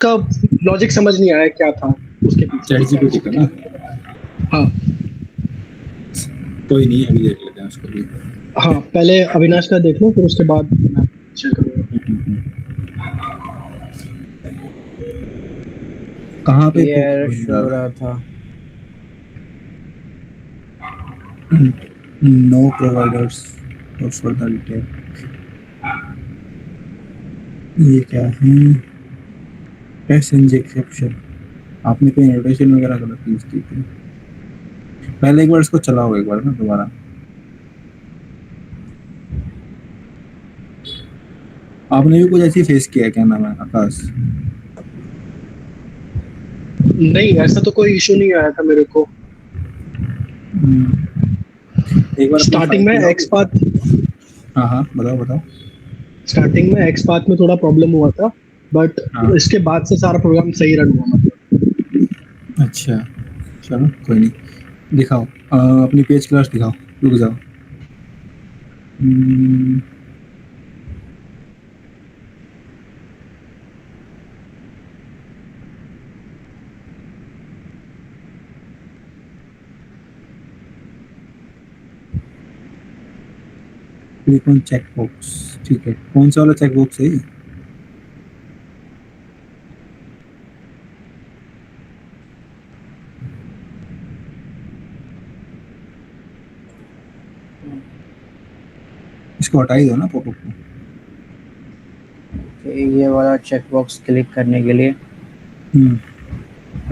का लॉजिक समझ नहीं आया क्या था उसके पीछे चैट चैट जीपीटी का जीपीटी ना? का। हाँ। कोई नहीं, अभी देख लेते हैं उसको भी। हाँ, पहले अविनाश का देख लो फिर उसके बाद मैं शेयर करूंगा। कहाँ पे ये एरर शो हो तो रहा था। नो प्रोवाइडर्स और फर्दर डिटेल। ये क्या है? Passenger exception. आपने कोई नोटेशन वगैरह गलत यूज की थी? पहले एक बार इसको चलाओ, एक बार ना दोबारा। आपने भी कुछ ऐसी फेस किया है क्या, नाम है आकाश? नहीं, ऐसा तो कोई इशू नहीं आया था मेरे को। एक बार अपनी स्टार्टिंग फाइल में खुलाओगे? एक्सपाथ हाँ हाँ, बताओ बताओ। स्टार्टिंग में एक्सपाथ में थोड़ा प्रॉब्लम हुआ था, बट हाँ, इसके बाद से सारा प्रोग्राम सही रन हुआ मतलब। अच्छा, चलो कोई नहीं। दिखाओ, अपनी पेज क्लास दिखाओ। रुक जाओ। Click on check box. ठीक है, कौन सा वाला चेक बॉक्स है ये? इसको हटा ही दो ना पॉपअप को। ये वाला चेक बॉक्स क्लिक करने के लिए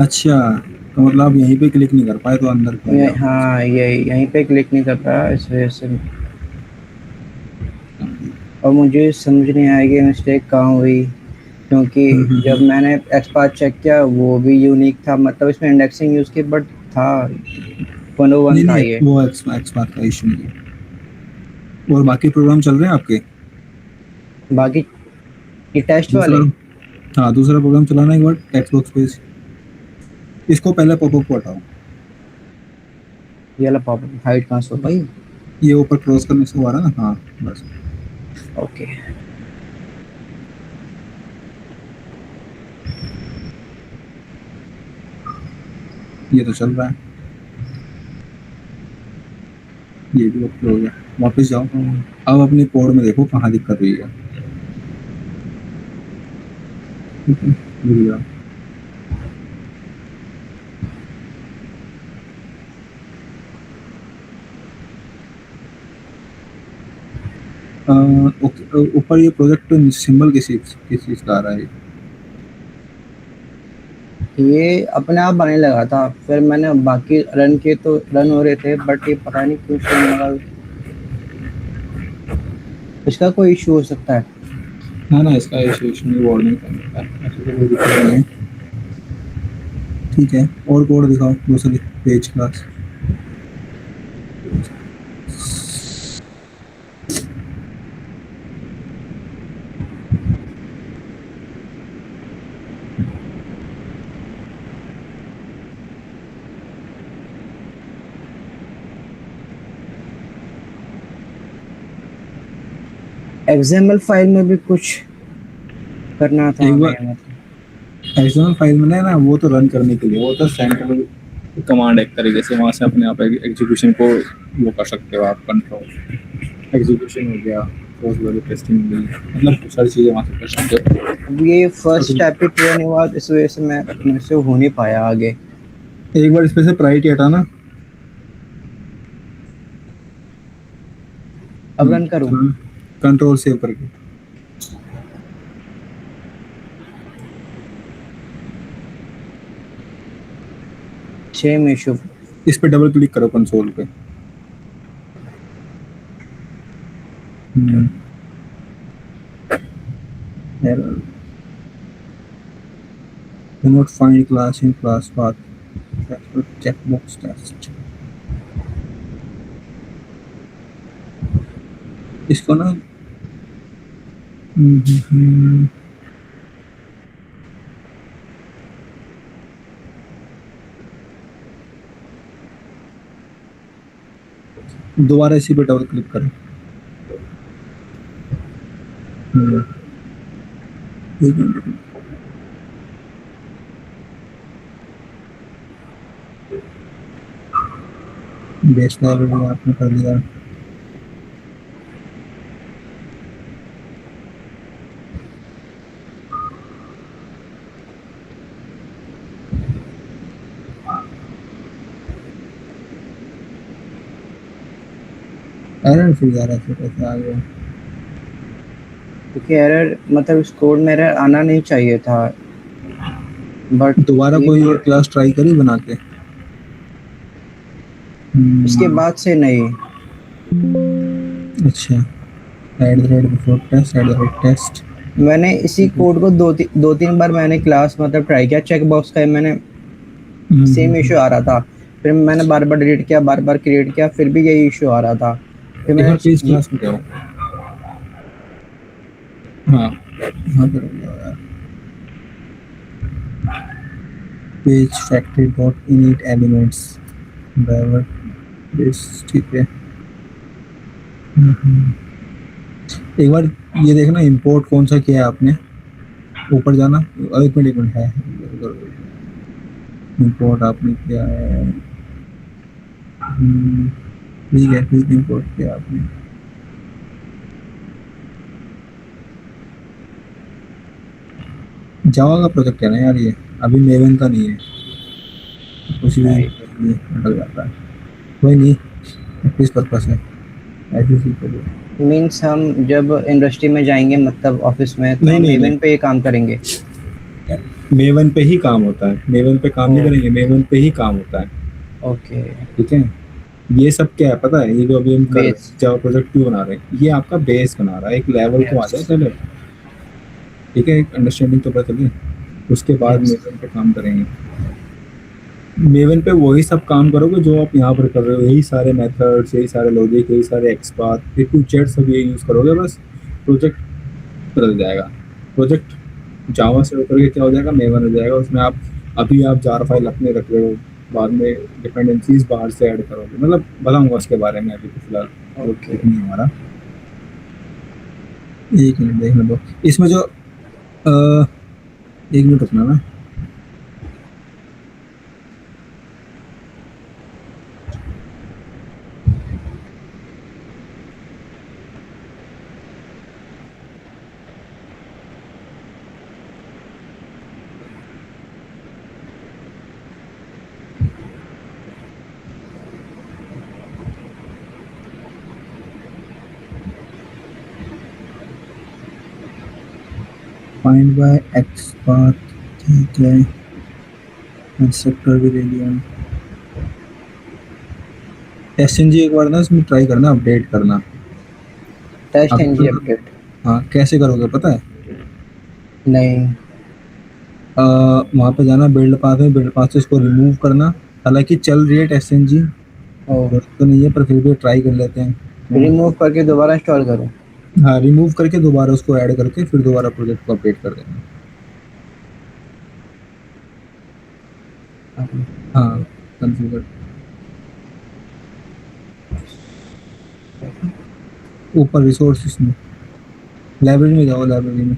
अच्छा, तो मतलब आप यहीं पे क्लिक नहीं कर पाए तो अंदर क्यों गया आपका? हाँ, ये यहीं पे क्लिक नहीं कर पाया इस वजह से। और मुझे समझ नहीं आया कि मिस्टेक कहाँ हुई, क्योंकि जब मैंने एक्सपाथ चेक किया वो भी यूनिक था, मतलब इसमें इंडेक्सिंग यूज की, बट था 101 नहीं था नहीं, ये। वो एक्सपाथ का इशू नहीं है। और बाकी प्रोग्राम चल रहे हैं आपके? बाकी ये टेस्ट दूसरा, वाले। हाँ दूसरा प्रोग्राम चलाना एक बार टेक्स्ट बॉक्स पे। इसको पहले पॉपअप को हटाओ। ये वाला पॉपअप हाइड कहाँ से होता है? ये ऊपर क्रॉस करने से हुआ ना, हाँ बस। ओके। ये तो चल रहा है, ये भी ओके हो गया। वापस जाओ। अब अपने कोड में देखो कहाँ दिक्कत हुई है। ठीक है, रुक जाओ। ओके, ऊपर ये प्रोजेक्ट पे सिंबल किस चीज़ का आ रहा है? ये अपने आप आने लगा था, फिर मैंने बाकी रन किए तो रन हो रहे थे, बट ये पता नहीं क्यों शो नहीं लगा। इसका कोई इशू हो सकता है? ना ना, इसका इशू नहीं, वार्निंग करने का ऐसे तो कोई दिक्कत नहीं है। ठीक है, और कोड दिखाओ दूसरी पेज क्लास। एक्सएमएल फाइल में भी कुछ करना था एक हमें, बार मतलब। एक्सटर्नल फाइल में ना, वो तो रन करने के लिए वो तो सेंट्रल कमांड एक तरीके से, वहाँ से अपने आप एग्जीक्यूशन को वो कर सकते हो आप, कंट्रोल एग्जीक्यूशन हो गया, क्रॉस वेरिएबल टेस्टिंग हो गई, मतलब बहुत सारी चीज़ें वहाँ से कर सकते हो। अब ये फर्स्ट तो स्टेप ही ट्रू नहीं हुआ, इस वजह से मैं मेरे से हो नहीं पाया आगे। एक बार इस पे से प्रायोरिटी हटाना। अब रन करूं? कंट्रोल सेव करके। Same issue. इस पे डबल क्लिक करो कंसोल पे। Error. Cannot find class in class path. Checkbox test. इसको ना दोबारा इसी पे डबल क्लिक करो। एक मिनट। बेस लाइब्रेरी आपने कर दिया। एरर फिर जा रहा है, कैसे आ गया? क्योंकि एरर मतलब इस कोड में एरर आना नहीं चाहिए था, बट दोबारा कोई और क्लास ट्राई करी बना के? इसके बाद से नहीं। अच्छा, at the rate before test, at the rate test. मैंने इसी कोड को दो तीन बार मैंने क्लास मतलब ट्राई किया, चेक बॉक्स का मैंने सेम इशू आ रहा था, फिर मैंने बार बार डिलीट किया, बार बार क्रिएट किया, फिर भी यही इशू आ रहा था। फिर एक बार पेज मैंने क्लास में जाओ। हाँ हाँ, कर दिया यार। Page factory dot init elements driver base, ठीक है। एक बार ये देखना इंपोर्ट कौन सा किया है आपने, ऊपर जाना। एक मिनट है, इंपोर्ट आपने किया है। ठीक है, ठीक, इंपोर्ट किया आपने। जावा का प्रोजेक्ट है ना यार ये, अभी मेवन का नहीं है, कुछ भी अटक जाता है। कोई नहीं, किस पर्पस है ऐसे ही करो। मीन्स हम जब इंडस्ट्री में जाएंगे मतलब ऑफिस में, तो नहीं हम नहीं मेवन नहीं, पे ये काम करेंगे। मेवन पे ही काम होता है, मेवन पे काम नहीं करेंगे, मेवन पे ही काम होता है। ओके। ठीक है, ये सब क्या है पता है, ये जो अभी हम कर रहे बेस। हैं जावा प्रोजेक्ट क्यों बना रहे हैं, ये आपका बेस बना रहा है, एक लेवल को आ जाए यस पहले। ठीक है, एक अंडरस्टैंडिंग तो पता चले, उसके बाद यस। मेवन पे काम करेंगे। मेवन पे वही सब काम करोगे जो आप यहाँ पर कर रहे हो, यही सारे मेथड्स, यही सारे लॉजिक, यही सारे एक्सपाथ, ए टू जेड सब ये यूज करोगे, बस प्रोजेक्ट बदल जाएगा। प्रोजेक्ट जावा से होकर के क्या हो जाएगा, मेवन हो जाएगा। उसमें आप अभी आप जार फाइल अपने रख रहे हो, बाद में डिपेंडेंसीज बाहर से ऐड करोगे, मतलब बताऊंगा उसके बारे में, अभी तो फिलहाल ओके। नहीं हमारा। एक मिनट देखने दो, इसमें जो एक मिनट रुकना ना। फाइंड बाय एक्सपाथ, ठीक है, कंस्ट्रक्टर भी दे दिया। एसएनजी एक बार ना इसमें ट्राई करना, अपडेट करना। टेस्ट अभी एनजी अपडेट। हाँ, कैसे करोगे पता है? नहीं। वहाँ पे जाना, बिल्ड पाथ है, बिल्ड पाथ से इसको रिमूव करना। हालांकि चल रही है टेस्ट एनजी, ओ, तो नहीं है, पर फिर भी ट्राई कर लेते हैं। रिमूव करके दोबारा इंस्टॉल करो। हाँ, रिमूव करके दोबारा उसको ऐड करके फिर दोबारा प्रोजेक्ट को अपडेट कर देना। हाँ, कॉन्फ़िगर, ऊपर रिसोर्सेस में, लाइब्रेरी में जाओ, लाइब्रेरी में।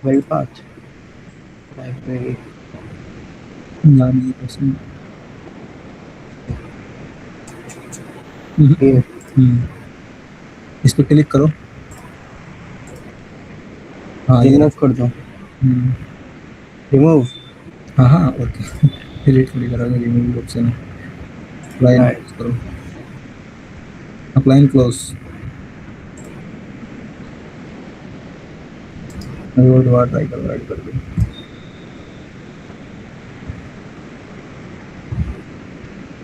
Build path library. नाम ये पसंद। ये इस पर क्लिक करो। हाँ ये रिमूव कर दो। हम्म, रिमूव। हाँ हाँ, ओके। डिलीट क्लिक करोगे, रिमूव ऑप्शन है, अप्लाई राइट। करो, अप्लाई क्लोज। वो दोबारा ट्राई करो, ऐड कर दो।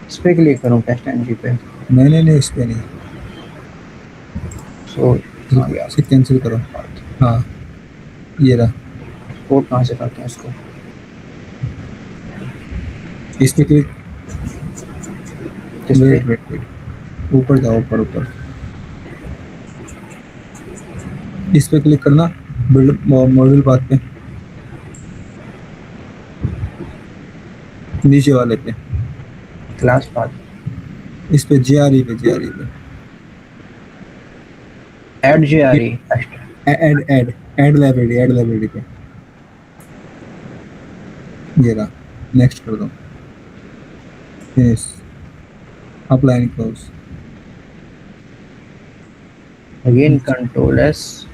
इस पे क्लिक करूँ टेस्ट एनजी पे। नहीं, इस पे नहीं, सो आ गया। इसे कैंसिल करो। हाँ, ये रहा। कोड कहाँ से करते हैं इसको? इस पे क्लिक, किस पे? वेट, ऊपर जाओ, ऊपर ऊपर, इस पे क्लिक करना, बिल्ड मॉड्यूल पाथ पे, नीचे वाले पे, क्लास पाथ। इस पे जेआरई पे, जेआरई पे add JRE. Add add add library, add library पे। ये रहा, नेक्स्ट कर दो, finish, apply and close. Again control S,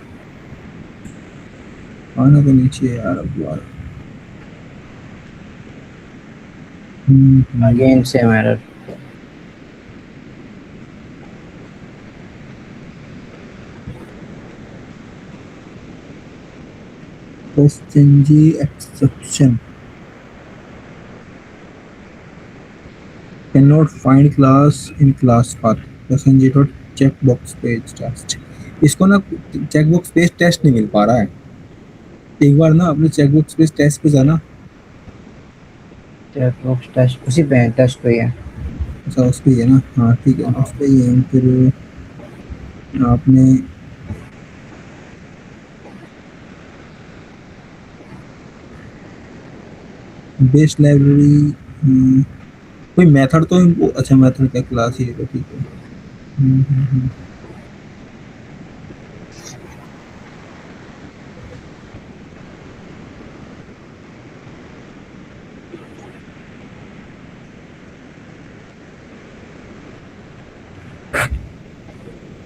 आना तो नीचे है यार अब यार। Again same error. SNG exception cannot find class in class path SNG dot checkbox page test। इसको ना चेकबॉक्स पेज टेस्ट नहीं मिल पा रहा है। एक बार ना अपने चेकबॉक्स पेज टेस्ट पे जाना। चेकबॉक्स टेस्ट उसी पे है, टेस्ट पे ही है। अच्छा उस पे ही है ना, हाँ ठीक है उस पे ही है। फिर आपने बेस्ट लाइब्रेरी कोई मेथड तो अच्छा मेथड का क्लास ही है तो ठीक है। हम्म।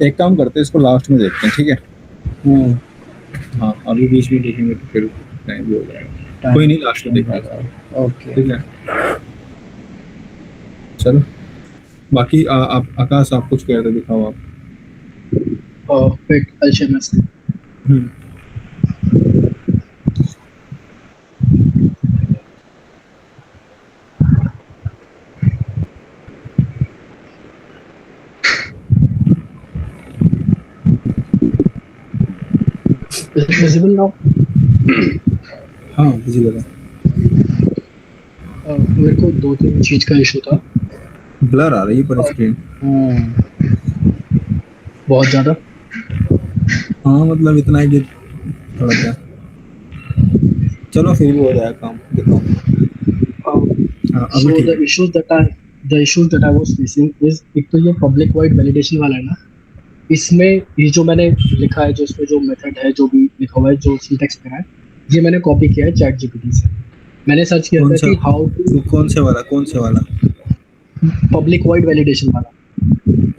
एक काम करते हैं, इसको लास्ट में देखते हैं, ठीक है। हाँ अभी बीच में देखेंगे तो फिर टाइम भी हो जाएगा। कोई नहीं, लास्ट में देखते हैं, ओके ठीक है। चलो बाकी आप आकाश, आप कुछ कह रहे थे, दिखाओ आप। Wait I share my screen. Hmm. Is it visible now? हाँ विजिबल है। मेरे को 2-3 चीज का इशू था। ब्लर आ रही है पर स्क्रीन। बहुत ज्यादा। हाँ मतलब इतना है कि थोड़ा क्या, चलो फिर भी हो जाएगा काम, देखो। हाँ अभी So ठीक the है। issues that I was facing is, एक तो ये पब्लिक वाइड वैलिडेशन वाला है ना, इसमें ये जो मैंने लिखा है, जो इसमें जो मेथड है, जो भी लिखा हुआ है, जो सिंटैक्स मेरा है, ये मैंने कॉपी किया है चैट जीपीटी से। मैंने सर्च किया कौन था सा, कि हाउ टू कौन से वाला? पब्लिक वाइड वैलिडेशन वाला।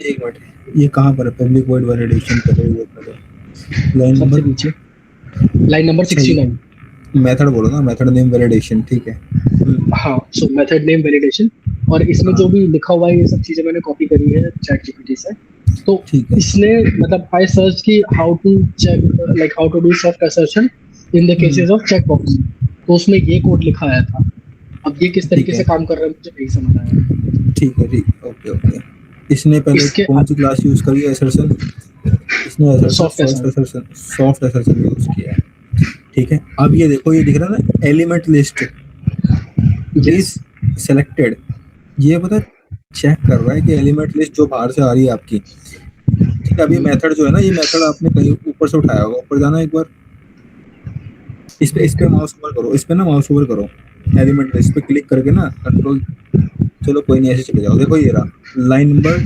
एक मिनट, ये कहाँ पर है पब्लिक वर्ड वैलिडेशन? लाइन सबसे नंबर, नीचे लाइन नंबर अच्छा 69। मेथड बोलो ना, मेथड नेम वैलिडेशन, ठीक है। हाँ, सो मेथड नेम वैलिडेशन, और इसमें हाँ जो भी लिखा हुआ है ये सब चीजें मैंने कॉपी करी है चैट जीपीटी से। तो ठीक है। इसने मतलब आई सर्च की how to check, like how to do soft assertion in the cases of check box, तो उसमें ये कोड लिखा आया था। अब ये किस ठीक तरीके से है काम कर रहा है मुझे नहीं समझ आया। ठीक है ठीक, ओके ओके। इसने पहले इसके कौन सी क्लास यूज करी है असरसन? इसने असरसन सॉफ्ट असर। सॉफ्ट असरसन यूज किया है, ठीक है। अब ये देखो, ये दिख रहा है ना, element list yes. Is selected. ये पता चेक कर रहा है कि एलिमेंट लिस्ट जो बाहर से आ रही है आपकी, ठीक है। अब ये मेथड जो है ना, ये मेथड आपने कहीं ऊपर से उठाया होगा, ऊपर जाना एक बार, इस पे माउस ओवर करो, इस पे ना माउस ओवर करो, एलिमेंट लिस्ट पे क्लिक करके ना कंट्रोल, चलो कोई नहीं, ऐसे चले जाओ, देखो ये रहा लाइन नंबर,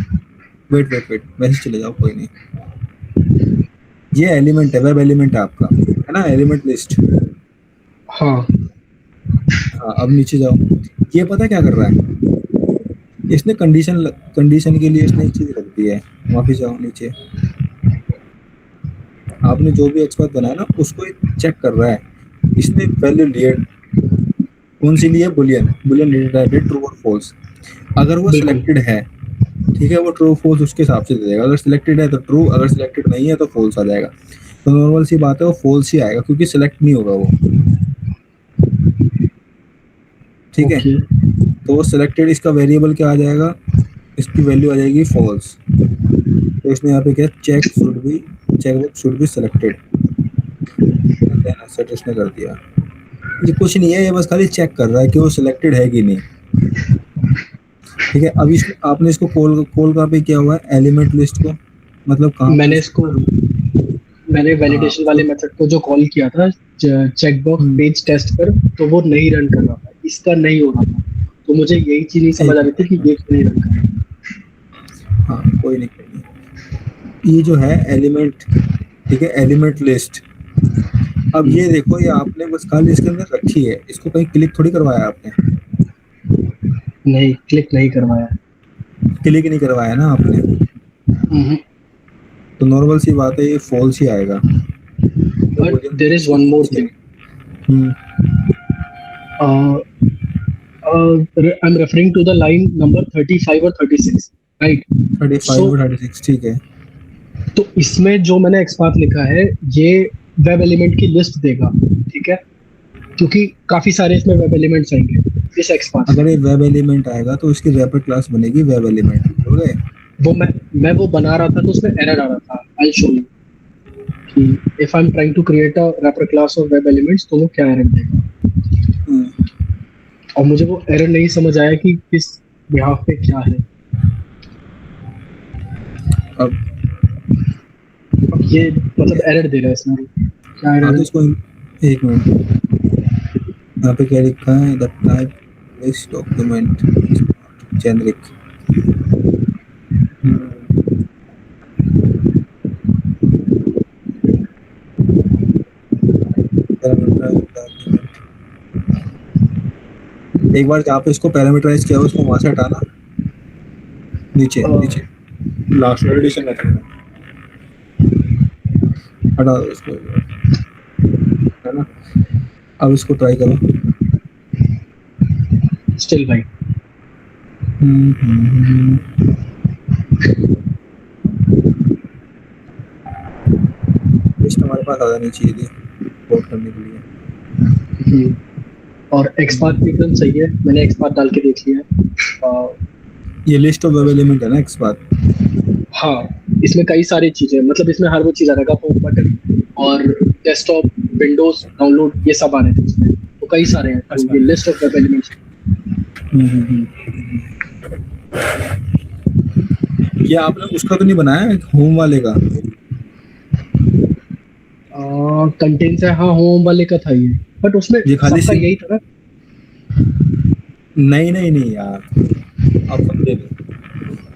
वेट वैसे चले जाओ, कोई नहीं। ये एलिमेंट है, वेब एलिमेंट है आपका, है ना, एलिमेंट लिस्ट। हाँ हाँ अब नीचे जाओ, ये पता क्या कर रहा है, इसने कंडीशन के लिए इसने एक चीज रख दी है। वापिस जाओ नीचे, आपने जो भी एक्सपर्ट बनाया ना उसको चेक कर रहा है। इसने वैल्यू लिए, कौन सी ली है, बुलियन, ट्रू और फॉल्स। अगर वो बिल्कुल। सिलेक्टेड है, ठीक है, वो ट्रू फॉल्स उसके हिसाब से दे देगा। अगर सिलेक्टेड है तो ट्रू, अगर सिलेक्टेड नहीं है तो फॉल्स आ जाएगा। तो नॉर्मल सी बात है, वो फॉल्स ही आएगा क्योंकि सिलेक्ट नहीं होगा वो, ठीक है। ओके तो वो सिलेक्टेड, इसका वेरिएबल क्या आ जाएगा, इसकी वैल्यू आ जाएगी फॉल्स। तो इसने यहाँ पे क्या, check should be selected, then set इसने कर दिया। ये कुछ नहीं है, ये बस खाली चेक कर रहा है कि वो सिलेक्टेड है कि नहीं, ठीक है। अब आपने इसको कॉल कहाँ पे किया हुआ है, एलिमेंट लिस्ट को, मतलब कहाँ पे मैंने इसको, मैंने हाँ वैलिडेशन तो वाले मेथड को जो कॉल किया था चेकबॉक्स पेज टेस्ट पर, तो वो नहीं रन कर रहा था, इसका नहीं हो रहा था। तो मुझे यही चीज नहीं समझ आ रही थी कि ये क्यों नहीं रन कर रहा। हाँ कोई नहीं। ये जो है एलिमेंट, ठीक है, एलिमेंट लिस्ट। अब ये देखो, ये आपने बस खाली इसके अंदर रखी है, इसको कहीं क्लिक थोड़ी करवाया आपने, नहीं, क्लिक नहीं करवाया। क्लिक नहीं करवाया ना आपने, हम्म। तो नॉर्मल सी बात है ये फॉल्स ही आएगा। तो बट मुझे there is one more thing. Hmm, I am referring to the line number 35 और 36, राइट? 35 सो और 36 ठीक है। तो इसमें जो मैंने एक्सपाथ लिखा है, ये वेब एलिमेंट की लिस्ट देगा, ठीक है? क्योंकि काफी सारे इसमें वेब एलिमेंट्स आएंगे इस एक्सपाथ अगर में। ये वेब एलिमेंट आएगा तो इसकी रैपर क्लास बनेगी वेब एलिमेंट, हो गए। वो मैं वो बना रहा था तो उसमें एरर आ रहा था। आई शो यू कि if I am trying to create a wrapper class of web elements तो वो क्या एरर देगा। और मुझे वो एरर नहीं समझ आया कि किस बिहाफ पे क्या है। अब अब ये मतलब एरर दे रहा है इसमें, क्या हाँ, एरर तो है? इसको एक मिनट, यहाँ पे क्या लिखा है, the type list document generic. एक बार जहाँ पे इसको पैरामीटराइज किया उसको वहां से हटाना, नीचे नीचे लास्ट एडिशन रखना, हटा दो इसको, है ना। अब इसको ट्राई करो। स्टिल भाई। लिस्ट हमारे पास आ जानी चाहिए थी कोड करने के लिए। और एक्सपाथ भी एकदम सही है, मैंने एक्सपाथ डाल के देख लिया। ये लिस्ट ऑफ वेब एलिमेंट है ना एक्सपाथ। हाँ, इसमें कई सारी चीजें, मतलब इसमें हर वो चीज आ रहेगा, होम बटन और डेस्कटॉप, विंडोज डाउनलोड, ये सब आ रहे थे इसमें। तो कई सारे हैं, तो ये लिस्ट ऑफ वेब एलिमेंट्स। ये आपने उसका तो नहीं बनाया होम वाले का? कंटेंट्स है, हाँ, होम वाले का था ये, बट उसमें ये खाली सबका यही था ना। नहीं नहीं नहीं यार, आप समझे नहीं।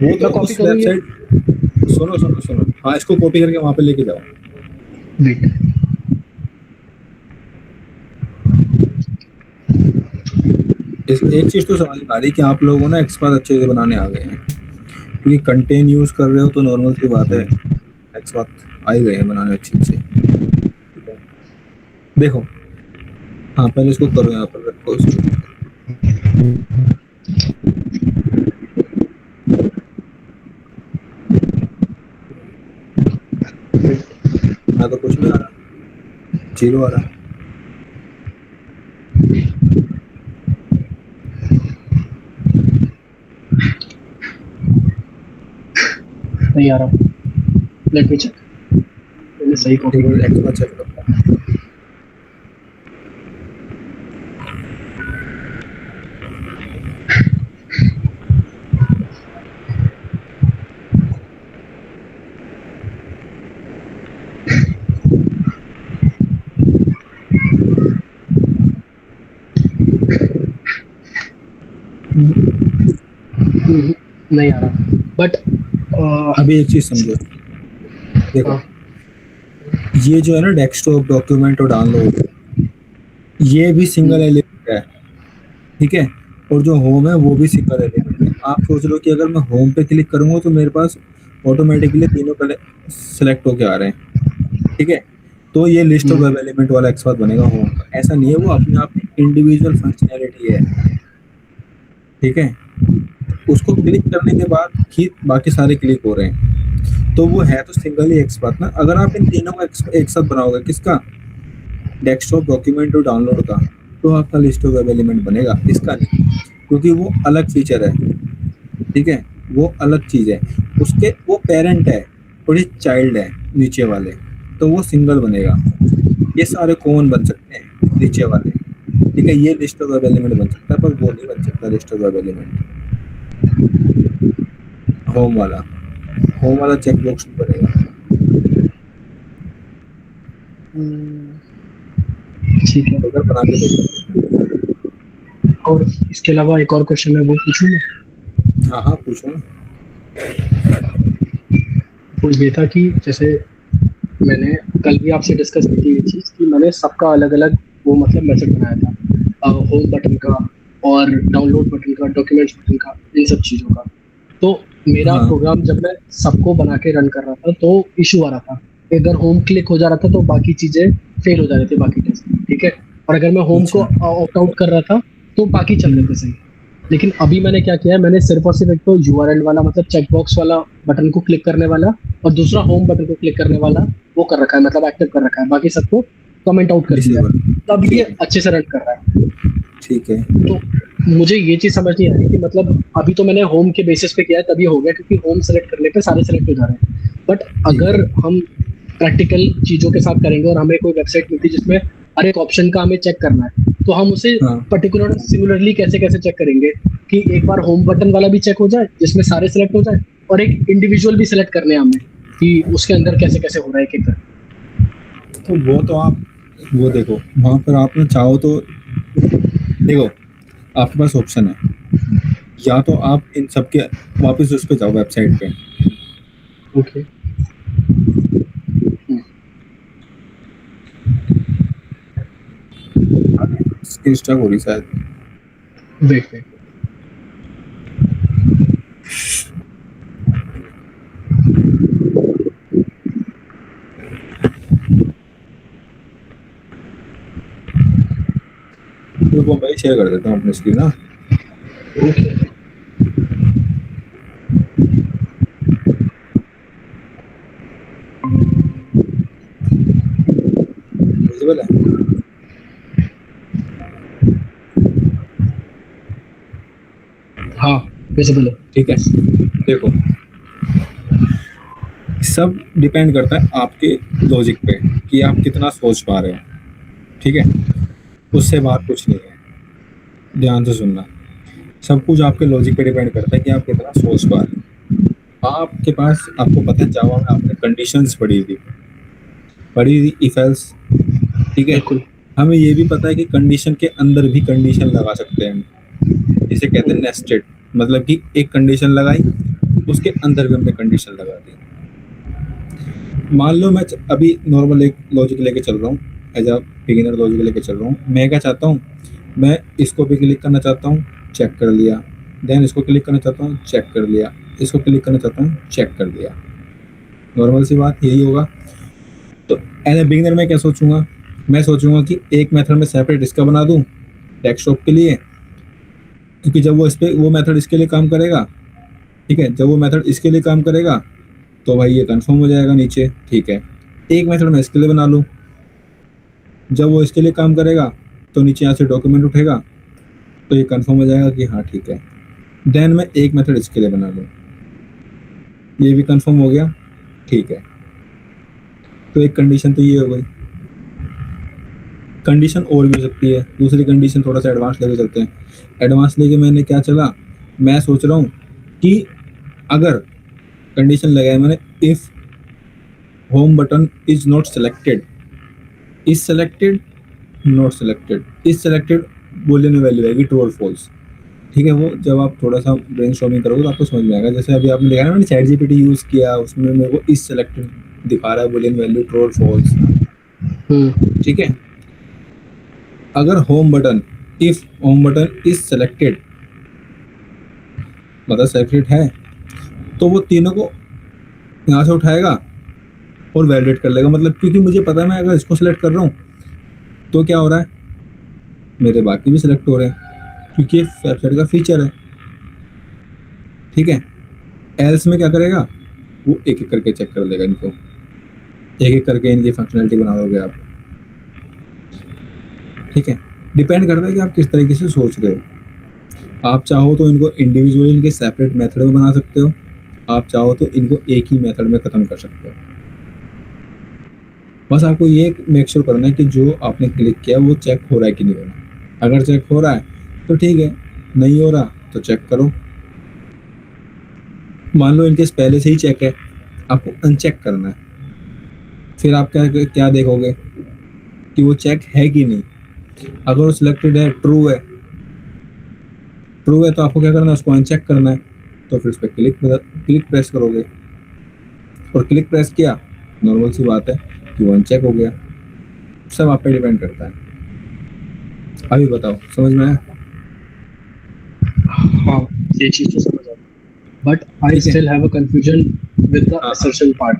वो तो कॉपी उस करूँ ये? वेबसाइट, सुनो सुनो सुनो, हाँ इसको कॉपी करके वहां पे लेके जाओ। वेट। एक चीज तो समझ में आ रही कि आप लोगों ने एक्सपाथ अच्छे से बनाने आ गए हैं, क्योंकि कंटेन यूज कर रहे हो तो नॉर्मल सी बात है, एक्सपाथ आ ही गए हैं बनाने अच्छे से। देखो, हाँ पहले इसको करो, यहाँ पर रखो इसको। मैं तो कुछ नहीं आ रहा, 0 आ रहा। नहीं आ रहा, लेट मी चेक। मैंने सही कॉपी किया। एक्सपाथ चेक करो। नहीं आ रहा, बट अभी एक चीज समझो, देखो ये जो है ना डेस्कटॉप, डॉक्यूमेंट और डाउनलोड, ये भी सिंगल एलिमेंट है, ठीक है। और जो होम है वो भी सिंगल एलिमेंट है। आप सोच रहे हो कि अगर मैं होम पे क्लिक करूंगा तो मेरे पास ऑटोमेटिकली तीनों पहले सेलेक्ट होके आ रहे हैं, ठीक है। तो ये लिस्ट ऑफ वेब एलिमेंट वाला एक्सपाथ बनेगा होम का, ऐसा नहीं है, वो अपने आप में इंडिविजुअल फंक्शनैलिटी है, ठीक है। उसको क्लिक करने के बाद ही बाकी सारे क्लिक हो रहे हैं, तो वो है तो सिंगल ही एक्सपाथ ना। अगर आप इन तीनों का एक साथ बनाओगे, किसका, डेस्कटॉप, डॉक्यूमेंट और डाउनलोड का, तो आपका लिस्ट ऑफ वेब एलिमेंट बनेगा, इसका नहीं, क्योंकि वो अलग फीचर है, ठीक है। वो अलग चीज है, उसके वो पेरेंट है और ये चाइल्ड है नीचे वाले, तो वो सिंगल बनेगा। ये सारे कॉमन बन सकते हैं नीचे वाले, ठीक है। ये लिस्ट ऑफ वेब एलिमेंट बन सकता है, पर वो नहीं बन सकता list of web element home वाला। होम वाला चेक बॉक्स नहीं बनेगा। ठीक है। अगर बना के देखो। और इसके अलावा एक और क्वेश्चन है, वो पूछूं मैं? हाँ हाँ पूछो ना। वो ये था कि जैसे मैंने कल भी आपसे डिस्कस की थी ये चीज़ कि मैंने सबका अलग अलग वो मतलब मेथड बनाया था, होम बटन का और डाउनलोड बटन का, डॉक्यूमेंट्स बटन का, इन सब चीज़ों का। तो मेरा हाँ प्रोग्राम जब मैं सबको बना के रन कर रहा था तो इशू आ रहा था कि अगर होम क्लिक हो जा रहा था तो बाकी चीज़ें फेल हो जा रही थी, बाकी टेस्ट, ठीक है। और अगर मैं होम को अच्छा। ऑप्ट आउट कर रहा था तो बाकी चल रहे थे सही। लेकिन अभी मैंने क्या किया है, मैंने सिर्फ और सिर्फ एक तो यूआरएल वाला मतलब चेकबॉक्स वाला बटन को क्लिक करने वाला और दूसरा होम बटन को क्लिक करने वाला वो कर रखा है, मतलब एक्टिव कर रखा है, बाकी सबको कमेंट आउट कर दिया डिसेबल। है। तब ये ठीक है। अच्छे से रन कर रहा है। ठीक है। तो मुझे ये चीज समझ नहीं आ रही कि मतलब अभी तो मैंने होम के बेसिस पे किया है तभी हो गया, क्योंकि होम सेलेक्ट करने पे सारे सेलेक्ट हो जा रहे हैं। बट ठीक अगर है। हम प्रैक्टिकल चीजों के साथ करेंगे और हमें कोई वेबसाइट मिलती है जिसमें हर एक ऑप्शन का हमें चेक करना है, तो हम उसे हाँ पर्टिकुलर सिमिलरली कैसे कैसे चेक करेंगे कि एक बार होम बटन वाला भी चेक हो जाए जिसमें सारे सेलेक्ट हो जाए, और एक इंडिविजुअल भी सिलेक्ट करने हैं हमें कि उसके अंदर कैसे कैसे हो रहा है एक एक करके। तो वो तो आप वो देखो वहां पर आपने चाहो तो देखो आपके पास ऑप्शन है, या तो आप इन सब के वापस उस पे जाओ वेबसाइट पे। ओके। स्क्रीन स्टॉक हो रही शायद। Wait wait. तो वो मैं शेयर कर देता हूँ अपनी स्क्रीन ना। ओके। विजिबल है। हाँ, विजिबल है। ठीक है। देखो सब डिपेंड करता है आपके लॉजिक पे कि आप कितना सोच पा रहे हो। ठीक है। उससे बात कुछ नहीं है, ध्यान से सुनना। सब कुछ आपके लॉजिक पे डिपेंड करता है कि आप कितना सोच पा रहे हो। आपके पास आपको पता है जावा में आपने कंडीशंस पढ़ी थी इफ एल्स। ठीक है। बिल्कुल। हमें ये भी पता है कि कंडीशन के अंदर भी कंडीशन लगा सकते हैं हम, जिसे कहते हैं नेस्टेड। मतलब कि एक कंडीशन लगाई उसके अंदर भी हमने कंडीशन लगा दी। मान लो मैं अभी नॉर्मल एक लॉजिक लेके चल रहा हूँ, एज अ बिगिनर लॉजिक लेके चल रहा हूँ। मैं क्या चाहता हूँ, मैं इसको भी क्लिक करना चाहता हूँ, चेक कर लिया। देन इसको क्लिक करना चाहता हूँ, चेक कर लिया। इसको क्लिक करना चाहता हूँ, चेक कर लिया। नॉर्मल सी बात यही होगा। तो एज ए बिगिनर मैं क्या सोचूंगा, मैं सोचूंगा कि एक मेथड में सेपरेट इसका बना दूं डेस्कटॉप के लिए, क्योंकि जब वो इस पे वो मेथड इसके लिए काम करेगा। ठीक है। जब वो मेथड इसके लिए काम करेगा तो भाई ये कंफर्म हो जाएगा नीचे। ठीक है। एक मेथड मैं इसके लिए बना लूँ, जब वो इसके लिए काम करेगा तो नीचे यहाँ से डॉक्यूमेंट उठेगा तो ये कंफर्म हो जाएगा कि हाँ ठीक है। देन मैं एक मेथड इसके लिए बना लूँ, ये भी कंफर्म हो गया। ठीक है। तो एक कंडीशन तो ये हो गई। कंडीशन और भी हो सकती है। दूसरी कंडीशन थोड़ा सा एडवांस लेके चलते हैं। एडवांस लेके मैंने क्या चला, मैं सोच रहा हूँ कि अगर कंडीशन लगाया मैंने, if home button is not selected, is selected, not selected, is selected, Boolean value आएगी ट्रू और फॉल्स। ठीक है। वो जब आप थोड़ा सा ब्रेनस्टॉर्मिंग करोगे तो आपको समझ में आएगा। जैसे अभी आपने देखा ना, मैंने चैट जीपीटी यूज किया, उसमें मेरे को इज सेलेक्टेड दिखा रहा है, बोलियन वैल्यू ट्रू और फॉल्स। ठीक है। अगर home button, if home button is selected मतलब सेलेक्टेड है, तो वो तीनों को यहाँ से उठाएगा और वैलिडेट कर लेगा। मतलब क्योंकि मुझे पता है मैं अगर इसको सिलेक्ट कर रहा हूँ तो क्या हो रहा है, मेरे बाकी भी सिलेक्ट हो रहे हैं, क्योंकि ये वेबसाइट का फीचर है। ठीक है। एल्स में क्या करेगा, वो एक एक करके चेक कर लेगा इनको, एक एक करके इनकी फंक्शनैलिटी बना दोगे आप। ठीक है। डिपेंड करता है कि आप किस तरीके से सोच रहे हो। आप चाहो तो इनको इंडिविजुअली इनके सेपरेट मेथड में बना सकते हो, आप चाहो तो इनको एक ही मेथड में खत्म कर सकते हो। बस आपको ये मेक श्योर करना है कि जो आपने क्लिक किया वो चेक हो रहा है कि नहीं हो रहा। अगर चेक हो रहा है तो ठीक है, नहीं हो रहा तो चेक करो। मान लो इनके पहले से ही चेक है, आपको अनचेक करना है। फिर आप क्या क्या देखोगे कि वो चेक है कि नहीं। अगर वो सिलेक्टेड है, ट्रू है, ट्रू है तो आपको क्या करना है, उसको अनचेक करना है। तो फिर उस पर क्लिक प्रेस करोगे, और क्लिक प्रेस किया, नॉर्मल सी बात है, कि वो अनचेक हो गया। सब आप पे डिपेंड करता है। अभी बताओ, समझ में आया? हाँ, ये चीज तो समझ आ बट आई ठीक है। Still have a confusion with the हाँ, असर्शन पार्ट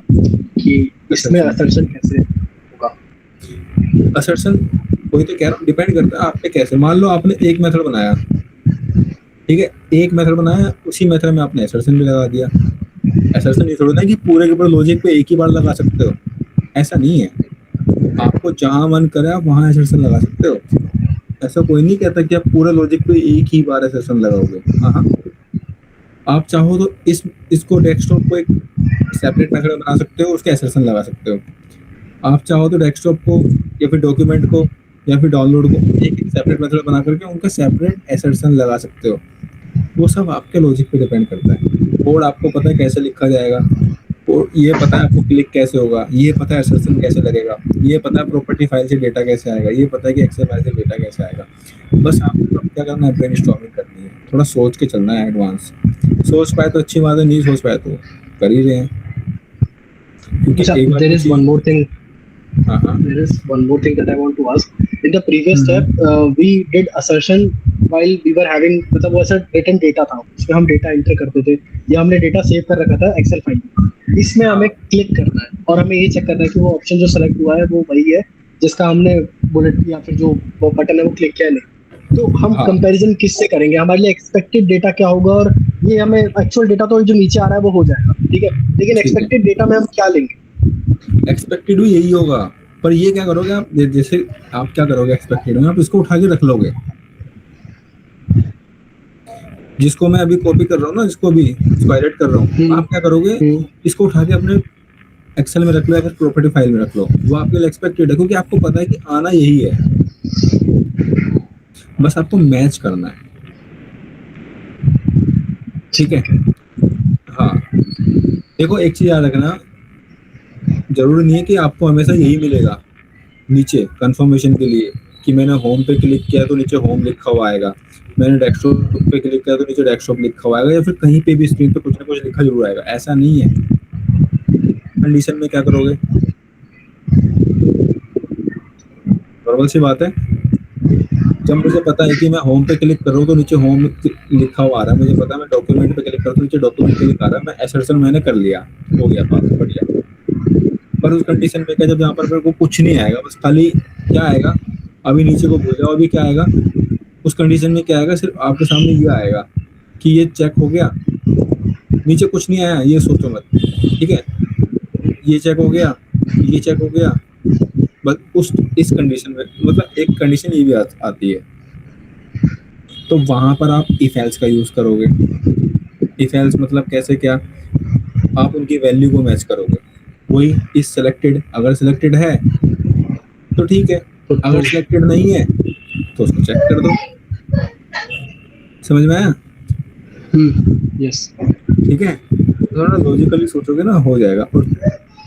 कि इसमें assertion। असर्शन कैसे होगा। असर्शन वही तो कह रहा हूँ, डिपेंड करता है आप पे कैसे। मान लो आपने एक मेथड बनाया, ठीक है, एक मेथड बनाया, उसी मेथड में आपने असर्शन भी लगा दिया। असर्शन ये थोड़ा ना कि पूरे के पूरे लॉजिक पे एक ही बार लगा सकते हो, ऐसा नहीं है। आपको जहां मन करे आप वहां असर्शन लगा सकते हो। ऐसा कोई नहीं कहता कि आप पूरे लॉजिक पे एक ही बार असर्शन लगाओगे। हाँ हाँ, आप चाहो तो इसको डेस्कटॉप को एक सेपरेट मेथड बना सकते हो, उसके असर्शन लगा सकते हो। आप चाहो तो डेस्कटॉप को या फिर डॉक्यूमेंट को या फिर डाउनलोड को एक सेपरेट मेथड बना करके उनका सेपरेट असर्शन लगा सकते हो। वो सब आपके लॉजिक पे डिपेंड करता है। कोड आपको पता है कैसे लिखा जाएगा, और ये पता है आपको क्लिक कैसे होगा, ये पता है असर्शन कैसे लगेगा, ये पता है प्रॉपर्टी फाइल से डेटा कैसे आएगा, ये पता है कि एक्सेल फाइल से डेटा कैसे आएगा। बस आपको अब क्या करना है, ब्रेनस्टॉर्मिंग करनी है, थोड़ा सोच के चलना है एडवांस। सोच पाए तो अच्छी बात है, नहीं सोच पाए तो कर ही रहे हैं, क्योंकि अच्छा, एक बार there वो is चीज। one more thing. हाँ हाँ। There is one more thing that I want to ask. In the previous step, we did assertion while we were having मतलब वो ऐसा written data था, उसमें हम data enter करते थे या हमने data सेव कर रखा था एक्सेल फाइल में। इसमें हमें क्लिक करना है और हमें ये चेक करना है कि वो ऑप्शन जो सेलेक्ट हुआ है वो वही है जिसका हमने बुलेट या फिर जो वो बटन है वो क्लिक किया है नहीं। तो हम हाँ, कंपैरिजन किससे करेंगे, हमारे लिए एक्सपेक्टेड डेटा क्या होगा और ये हमें एक्चुअल डेटा तो जो नीचे आ रहा है वो हो जाएगा, ठीक है, लेकिन ठीक है, एक्सपेक्टेड डेटा में हम क्या लेंगे। एक्सपेक्टेड भी यही होगा। पर ये क्या करोगे आप, जैसे आप क्या करोगे एक्सपेक्टेड में, आप इसको उठा के रख लोगे, जिसको मैं अभी कॉपी कर रहा हूँ ना, जिसको भी इसको एडिट कर रहा हूँ, आप क्या करोगे, इसको उठा के अपने एक्सेल में रख लो या फिर प्रॉपर्टी फाइल में रख लो। वो आपके लिए एक्सपेक्टेड है, क्योंकि आपको पता है कि आना यही है, बस आपको मैच करना है। ठीक है। हाँ, देखो एक चीज याद रखना, जरूरी नहीं है कि आपको हमेशा यही मिलेगा नीचे कंफर्मेशन के लिए, कि मैंने होम पे क्लिक किया तो नीचे होम लिखा हुआ आएगा, मैंने डेस्कटॉप पे क्लिक किया तो नीचे डेस्कटॉप लिखा हुआ आएगा, या फिर कहीं पे भी स्क्रीन पे कुछ ना कुछ लिखा जरूर आएगा। ऐसा नहीं है। कंडीशन में क्या करोगे, नॉर्मल सी बात है, जब मुझे पता है कि मैं होम पे क्लिक कर रहा हूँ तो नीचे होम लिखा हुआ आ रहा है, मुझे पता है मैं डॉक्यूमेंट पे क्लिक कर रहा हूँ नीचे डॉक्यूमेंट क्लिक आ रहा है, मैं असर्शन मैंने कर लिया, हो गया बात बढ़िया। पर उस कंडीशन में क्या, जब यहाँ पर मेरे को कुछ नहीं आएगा, बस खाली क्या आएगा, अभी नीचे को भूल जाओ, अभी क्या आएगा उस कंडीशन में, क्या आएगा, सिर्फ आपके सामने ये आएगा कि ये चेक हो गया, नीचे कुछ नहीं आया, ये सोचो मत, ठीक है, ये चेक हो गया, ये चेक हो गया, बस उस इस कंडीशन में, मतलब एक कंडीशन ये भी आती है, तो वहां पर आप इफ एल्स का यूज करोगे। इफ एल्स मतलब कैसे, क्या, आप उनकी वैल्यू को मैच करोगे। वही इज सिलेक्टेड, अगर सिलेक्टेड है तो ठीक है, अगर सिलेक्टेड नहीं है तो उसको चेक कर दो। समझ में आया? यस। ठीक है, थोड़ा लॉजिकली सोचोगे ना, हो जाएगा। और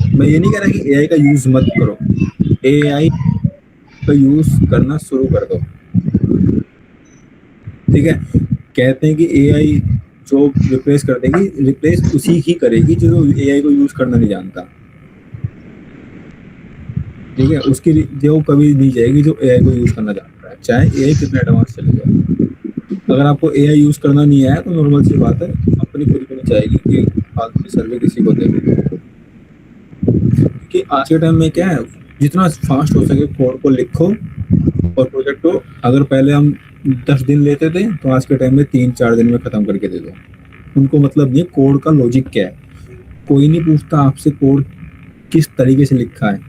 मैं ये नहीं कह रहा कि एआई का यूज मत करो, एआई का यूज करना शुरू कर दो। ठीक है, कहते हैं कि एआई जॉब रिप्लेस कर देगी, रिप्लेस उसी ही करेगी जो एआई को यूज करना नहीं जानता। ठीक है, उसकी जो कभी नहीं जाएगी जो एआई को यूज करना जानता है, चाहे एआई कितना एडवांस चले जाए। अगर आपको एआई यूज करना नहीं आया तो नॉर्मल सी बात है, अपनी खुद भी नहीं चाहेगी कि फालतू की सर्वे किसी को दे। कि आज के टाइम में क्या है, जितना फास्ट हो सके कोड को लिखो और प्रोजेक्ट को, अगर पहले हम 10 दिन लेते थे तो आज के टाइम में 3-4 दिन में खत्म करके दे दो। उनको मतलब नहीं कोड का लॉजिक क्या है, कोई नहीं पूछता आपसे कोड किस तरीके से लिखा है,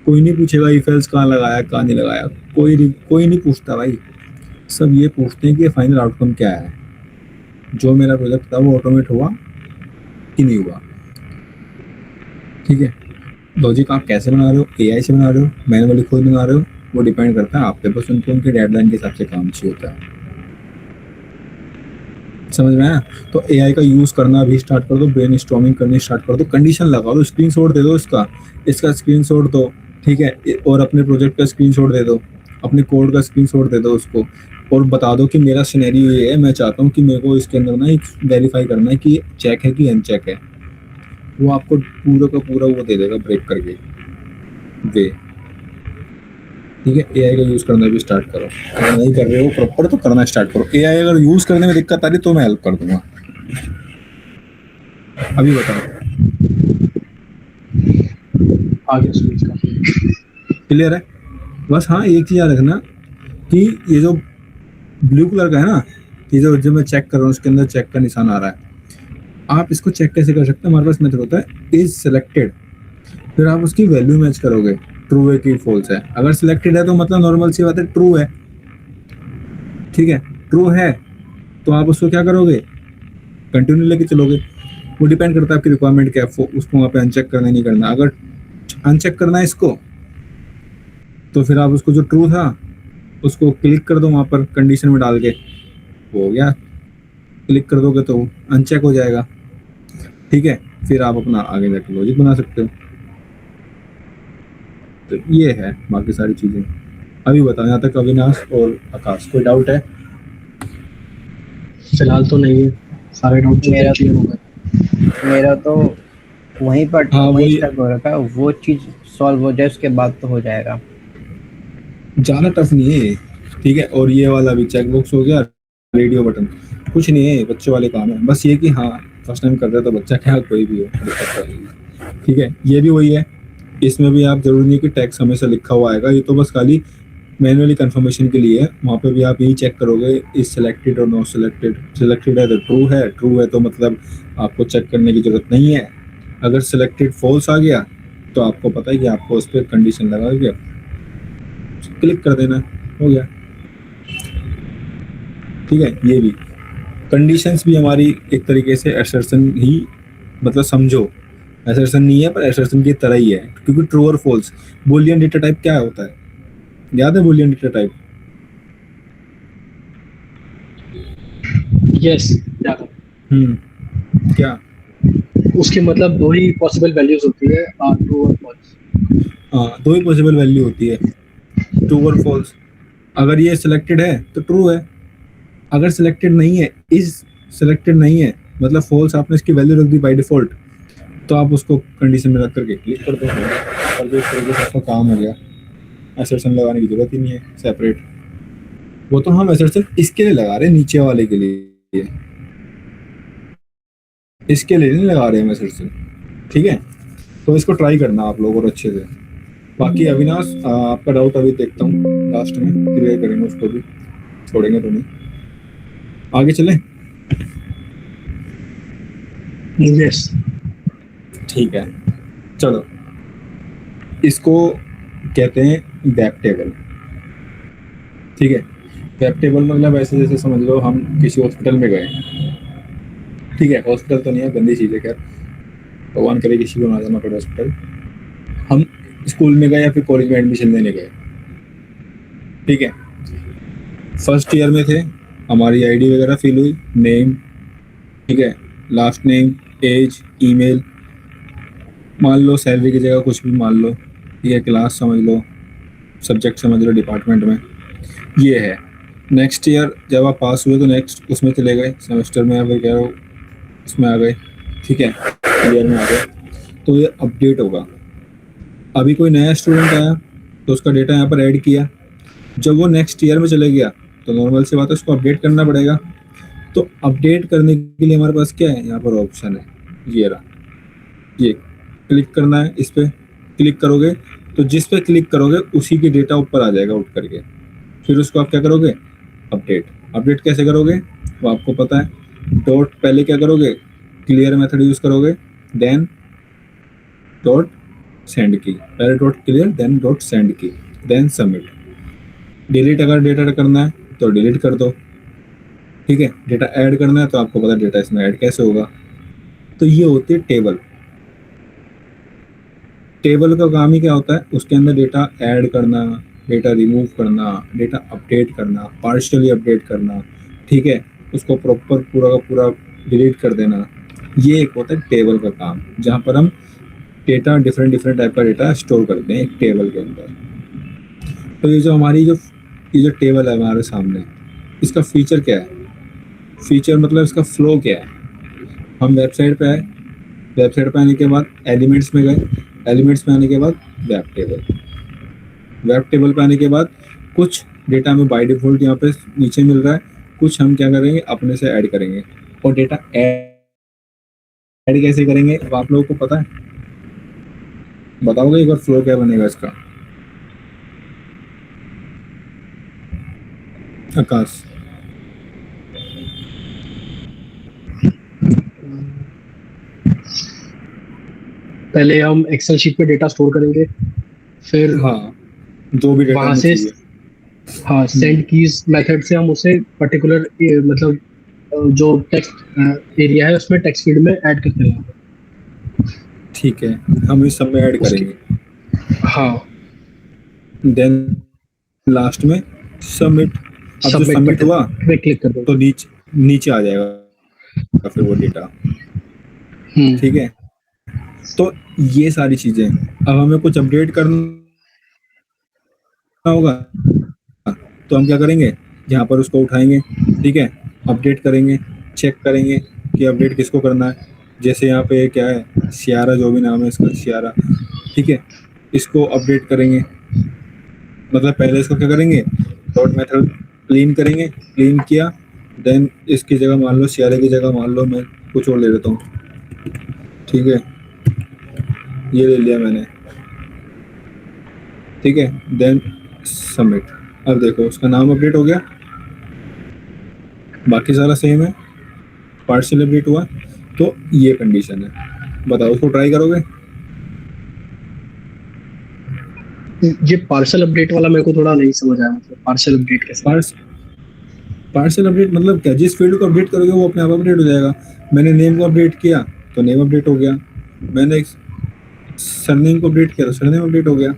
कोई नहीं पूछेगा इफ एल्स कहाँ लगाया कहाँ नहीं लगाया, कोई नहीं पूछता भाई। सब ये पूछते हैं कि फाइनल आउटकम क्या है, जो मेरा प्रोजेक्ट था वो ऑटोमेट हुआ कि नहीं हुआ। ठीक है, लॉजिक आप कैसे बना रहे हो, एआई से बना रहे हो, मैनुअली खुद बना रहे हो, वो डिपेंड करता है आप पे, बस उनके डेडलाइन के हिसाब से काम चाहिए होता है। समझ में आया? तो एआई का यूज करना भी स्टार्ट कर दो, ब्रेनस्टॉर्मिंग करनी स्टार्ट कर दो, कंडीशन लगा दो, स्क्रीनशॉट दे दो इसका स्क्रीनशॉट दो। ठीक है, और अपने प्रोजेक्ट का स्क्रीनशॉट दे दो, अपने कोड का स्क्रीनशॉट दे दो उसको, और बता दो कि मेरा सिनेरियो ये है, मैं चाहता हूँ कि मेरे को इसके अंदर ना एक वेरीफाई करना है कि चेक है कि अनचेक है। वो आपको पूरा का पूरा वो दे देगा ब्रेक करके। वे। ठीक है, एआई का यूज करना भी स्टार्ट करो। अगर नहीं कर रहे हो प्रॉपर तो करना स्टार्ट करो। एआई अगर यूज करने में दिक्कत आ रही तो मैं हेल्प कर दूंगा। अभी बताओ, आगे स्विच का। क्लियर है? बस हाँ, एक चीज याद रखना कि ये जो ब्लू कलर का है ना, ये जो मैं चेक कर रहा हूँ उसके अंदर चेक का निशान आ रहा है। आप इसको चेक कैसे कर सकते हैं? हमारे पास मेथड होता है इज सिलेक्टेड, फिर आप उसकी वैल्यू मैच करोगे, ट्रू है कि फॉल्स है। अगर सिलेक्टेड है तो मतलब नॉर्मल सी बात है, ट्रू है। ठीक है, ट्रू है तो आप उसको क्या करोगे? कंटिन्यू लेके चलोगे। वो डिपेंड करता है आपकी रिक्वायरमेंट क्या है, उसको वहाँ पे अनचेक करना नहीं करना। अगर अनचेक करना है इसको तो फिर आप उसको जो ट्रू था उसको क्लिक कर दो वहाँ पर कंडीशन में डाल के, हो गया। क्लिक कर दोगे तो अनचेक हो जाएगा। ठीक है, फिर आप अपना आगे जाके लॉजिक बना सकते हो। तो ये है बाकी सारी चीज़ें। अभी बताओ यहाँ तक अविनाश और आकाश, कोई डाउट है? फिलहाल तो नहीं है, सारे डाउट जो मेरा क्लियर हो गए। मेरा तो वहीं पर हाँ, वहीं वही स्टक हो रखा है। वो चीज सॉल्व हो जाए उसके बाद तो हो जाएगा। ज़्यादा टफ नहीं है। ठीक है, और ये वाला भी चेक बॉक्स हो गया, रेडियो बटन, कुछ नहीं है, बच्चों वाले काम है। बस ये कि हाँ फर्स्ट टाइम कर रहे हो तो बच्चा क्या कोई भी हो दिक्कत तो नहीं। ठीक है, ये भी वही है। इसमें भी आप जरूरी नहीं कि टैक्स हमेशा लिखा हुआ आएगा, ये तो बस खाली मैनुअली कंफर्मेशन के लिए है। वहाँ पे भी आप यही चेक करोगे इज सिलेक्टेड और नॉट सिलेक्टेड। सिलेक्टेड है तो ट्रू है, ट्रू है तो मतलब आपको चेक करने की जरूरत नहीं है। अगर सिलेक्टेड फॉल्स आ गया तो आपको पता है कि आपको उस पर कंडीशन लगा के क्लिक कर देना, हो गया। ठीक है, ये भी कंडीशंस भी हमारी एक तरीके से असर्शन ही, मतलब समझो असर्शन नहीं है पर असर्शन की तरह ही है, क्योंकि ट्रू और फॉल्स। बूलियन डेटा टाइप क्या होता है? याद है बूलियन डेटा टाइप? यस, क्या? उसके मतलब दो ही पॉसिबल वैल्यूज होती है, ट्रू और फॉल्स। हाँ, दो ही पॉसिबल वैल्यू होती है, ट्रू और फॉल्स। अगर ये सिलेक्टेड है तो ट्रू है, अगर सिलेक्टेड नहीं है, इज सिलेक्टेड नहीं है मतलब फॉल्स, आपने इसकी वैल्यू रख दी बाय डिफॉल्ट, तो आप उसको कंडीशन में रख करके क्लिक कर दो और जो इस तरीके से आपका काम हो गया। असर्शन लगाने की जरूरत ही नहीं है सेपरेट। वो तो हम असर्शन इसके लिए लगा रहे हैं, नीचे वाले के लिए, इसके लिए नहीं लगा रहे हैं असर्शन। ठीक है, तो इसको ट्राई करना आप लोग और अच्छे से। बाकी अविनाश, आपका डाउट अभी देखता हूँ, लास्ट में क्लियर करेंगे उसको भी, छोड़ेंगे तो नहीं। आगे चलें? यस। ठीक है, चलो। इसको कहते हैं वेब टेबल। ठीक है, वेब टेबल मतलब ऐसे जैसे समझ लो हम किसी हॉस्पिटल में गए। ठीक है, हॉस्पिटल तो नहीं है, गंदी चीज़ है, खैर भगवान करे किसी को ना जाना पड़े हॉस्पिटल। हम स्कूल में गए या फिर कॉलेज में एडमिशन लेने गए। ठीक है, फर्स्ट ईयर में थे, हमारी आईडी वगैरह फिल हुई, नेम, ठीक है, लास्ट नेम, एज, ईमेल, मान लो सैलरी की जगह कुछ भी मान लो, ठीक है, क्लास समझ लो, सब्जेक्ट समझ लो डिपार्टमेंट में, ये है। नेक्स्ट ईयर जब आप पास हुए तो नेक्स्ट उसमें चले गए, सेमेस्टर में या फिर कह रहे हो उसमें आ गए। ठीक है, ईयर में आ गए तो ये अपडेट होगा। अभी कोई नया स्टूडेंट आया तो उसका डेटा यहाँ पर ऐड किया, जब वो नेक्स्ट ईयर में चले गया तो नॉर्मल सी बात है उसको अपडेट करना पड़ेगा। तो अपडेट करने के लिए हमारे पास क्या है, यहाँ पर ऑप्शन है, ये रहा, ये क्लिक करना है। इस पर क्लिक करोगे तो जिस पे क्लिक करोगे उसी की डेटा ऊपर आ जाएगा उठ करके। फिर उसको आप क्या करोगे, अपडेट। अपडेट कैसे करोगे वो आपको पता है। डॉट पहले क्या करोगे, क्लियर मेथड यूज करोगे, देन डॉट सेंड की, पहले dot clear then dot send key, then submit. Delete अगर डेटा करना है तो डिलीट कर दो। ठीक है, डेटा ऐड करना है तो आपको पता है डेटा इसमें ऐड कैसे होगा। तो ये होती है टेबल। टेबल का काम ही क्या होता है, उसके अंदर डेटा ऐड करना, डेटा रिमूव करना, डेटा अपडेट करना, पार्शियली अपडेट करना, ठीक है, उसको प्रॉपर पूरा का पूरा डिलीट कर देना। ये एक होता है टेबल का काम, जहाँ पर हम डेटा डिफरेंट टाइप का डेटा स्टोर करते हैं एक टेबल के अंदर। तो ये जो हमारी ये जो टेबल है हमारे सामने, इसका फीचर क्या है, फीचर मतलब इसका फ्लो क्या है। हम वेबसाइट पे आए, वेबसाइट पे आने के बाद एलिमेंट्स में गए, एलिमेंट्स में आने के बाद वेब टेबल। वेब टेबल पे आने के बाद कुछ डेटा हमें बाय डिफॉल्ट यहाँ पे नीचे मिल रहा है, कुछ हम क्या करेंगे अपने से ऐड करेंगे। और डेटा ऐड कैसे करेंगे अब आप लोगों को पता है? बताओगे एक बार फ्लो क्या बनेगा इसका? आकाश। पहले हम एक्सेल शीट पे डेटा स्टोर करेंगे, फिर हाँ, जो भी डेटा वहां हमें से चाहिए। हाँ सेंड कीज मेथड से हम उसे पर्टिकुलर मतलब जो टेक्स्ट एरिया है उसमें टेक्स्ट फील्ड में ऐड करते रहेंगे। ठीक है, हम इस सब में ऐड उसके करेंगे। हाँ देन लास्ट में सबमिट। अब जो सबमिट सबमिट बटन हुआ पे क्लिक कर देंगे। तो नीचे नीचे आ जाएगा फिर वो डेटा। ठीक है, तो ये सारी चीजें अब हमें कुछ अपडेट करना होगा तो हम क्या करेंगे, यहाँ पर उसको उठाएंगे। ठीक है, अपडेट करेंगे, चेक करेंगे कि अपडेट किसको करना है। जैसे यहाँ पे क्या है, सियारा, जो भी नाम है इसका, सियारा। ठीक है, इसको अपडेट करेंगे। मतलब पहले इसको क्या करेंगे, डॉट मेथड क्लीन करेंगे। क्लीन किया, देन इसकी जगह मान लो, सियारे की जगह मान लो मैं कुछ और ले लेता हूँ। ठीक है, ये ले लिया मैंने। ठीक है, देन सबमिट। अब देखो उसका नाम अपडेट हो गया, बाकी सारा सेम है, पार्शियल अपडेट हुआ। तो ये कंडीशन है। बताओ उसको ट्राई करोगे? ये पार्सल अपडेट वाला मेरे को थोड़ा नहीं समझ आया, मतलब पार्सल अपडेट कैसे? पार्स पार्शियल अपडेट मतलब क्या, जिस फील्ड को अपडेट करोगे वो अपने आप अपडेट हो जाएगा। मैंने नेम को अपडेट किया तो नेम अपडेट हो गया, मैंने सरनेम को अपडेट किया तो सरनेम अपडेट हो गया,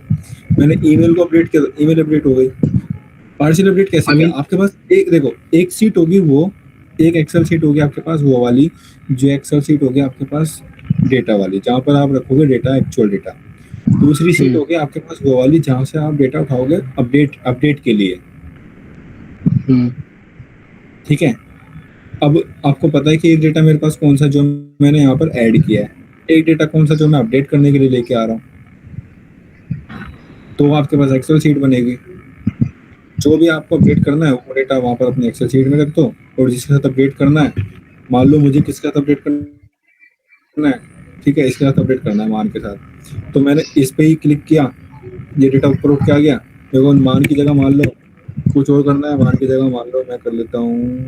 मैंने ईमेल को अपडेट किया तो ईमेल अपडेट हो गई। पार्शियल अपडेट कैसे आई क्या, मीन आपके पास एक देखो, एक सीट होगी वो, एक एक्सेल शीट होगी आपके पास वो वाली, जो एक्सेल शीट होगी आपके पास डेटा वाली, जहाँ पर आप रखोगे डेटा, एक्चुअल डेटा। दूसरी सीट होगी आपके पास वो वाली जहाँ से आप डेटा उठाओगे अपडेट अपडेट के लिए। ठीक है, अब आपको पता है कि एक डेटा मेरे पास कौन सा जो मैंने यहाँ पर ऐड किया है, एक डेटा कौन सा जो मैं अपडेट करने के लिए लेके आ रहा हूँ। तो आपके पास एक्सेल शीट बनेगी, जो भी आपको अपडेट करना है वो डेटा वहाँ पर अपने एक्सेल शीट में रख दो। और जिसके साथ अपडेट करना है, मान लो मुझे किसके साथ अपडेट करना है, ठीक है, इसके साथ अपडेट करना है मान के साथ, तो मैंने इस पे ही क्लिक किया, ये डेटा ऊपर उठ के आ गया। देखो मान की जगह मान लो कुछ और करना है, मान की जगह मान लो मैं कर लेता हूँ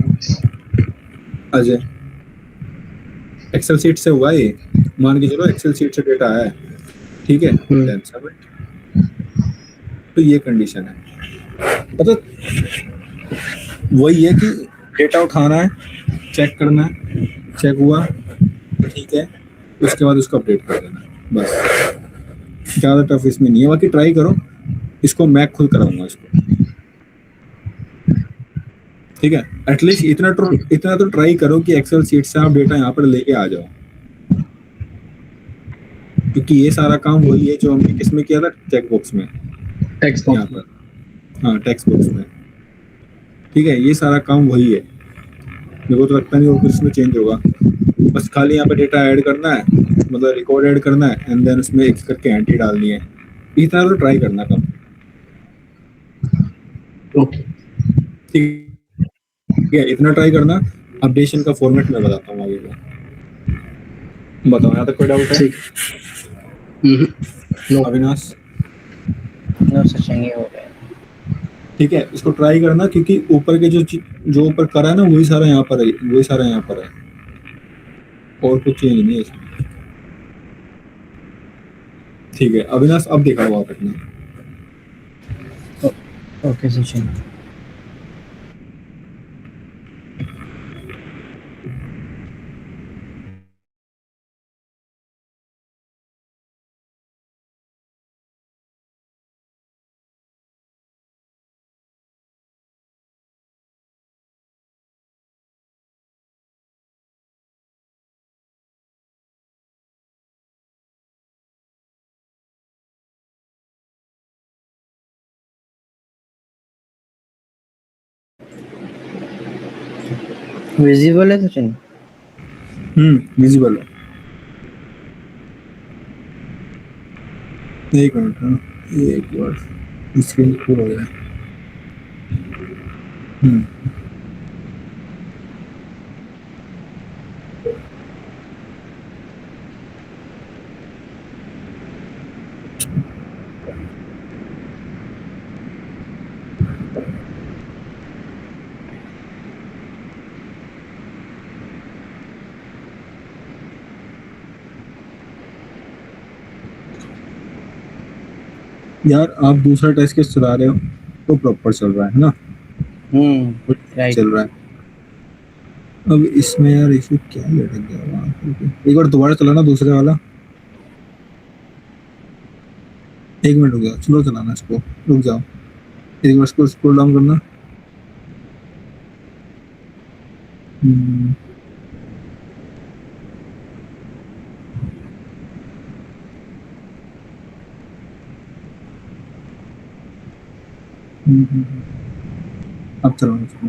अजय। एक्सेल शीट से हुआ ये, मान के चलो एक्सेल शीट से डेटा आया है। ठीक है, देन सबमिट। तो ये कंडीशन है। मतलब वही है कि डेटा उठाना है, चेक करना है, चेक हुआ तो ठीक है, उसके बाद उसको अपडेट कर देना है, बस। ज़्यादा टफ इसमें नहीं है, बाकी ट्राई करो इसको, मैं खुद कराऊंगा इसको। ठीक है, एटलीस्ट इतना तो ट्राई करो कि एक्सेल शीट से आप डेटा यहाँ पर लेके आ जाओ, क्योंकि ये सारा काम वही है जो हमने किसमें किया था, चेक बॉक्स में, टेक्स्ट यहाँ बॉक्स में। पर, हाँ टेक्स्ट बॉक्स में। ठीक है, ये सारा काम वही है, मेरे को तो लगता नहीं और कुछ इसमें चेंज होगा। बस खाली यहाँ पे डेटा ऐड करना है, मतलब रिकॉर्ड ऐड करना है, एंड देन उसमें एक करके एंट्री डालनी है। इतना तो ट्राई करना कम। ओके ठीक है, इतना ट्राई करना। अपडेशन का फॉर्मेट मैं बताता हूँ आगे का। बताओ यहाँ तक कोई डाउट है? ठीक। नो अविनाश? नो सचिन, ये हो गया। ठीक है, इसको ट्राई करना, क्योंकि ऊपर के जो ऊपर करा है ना वही सारा यहाँ पर है, वही सारा यहाँ पर है, और कुछ चेंज नहीं है इसमें। ठीक है अविनाश, अब देखा हुआ करना। ओके सचिन। विजिबल है सचिन? विजिबल है। एक मिनट, हाँ, एक बार स्क्रीन फुल हो गया। हम्म, यार आप दूसरा टेस्ट केस चला रहे हो तो प्रॉपर चल रहा है ना, राइट। चल रहा है। अब इसमें यार इशू क्या ही अटक गया वहाँ पे? एक बार दोबारा चलाना दूसरे वाला। एक मिनट हो गया, स्लो चलाना इसको, रुक जाओ, एक बार इसको स्क्रॉल डाउन करना। हम्म, अब चलाना इसको।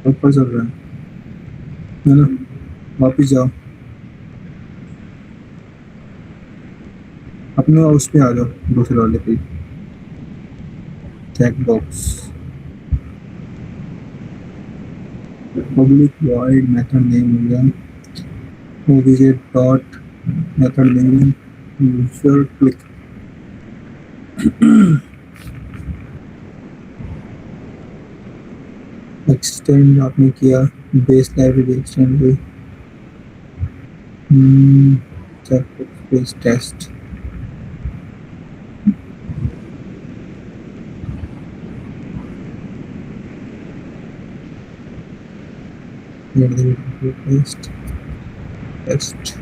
ऊपर चल रहा है ना? वापिस जाओ, अपने उस पे आ जाओ, दूसरे वाले पे, check box, public void method name हो गया, विजेट dot method name user click. Extend आपने किया, बेस लाइब्रेरी एक्सटेंड हुई, check base test, test test.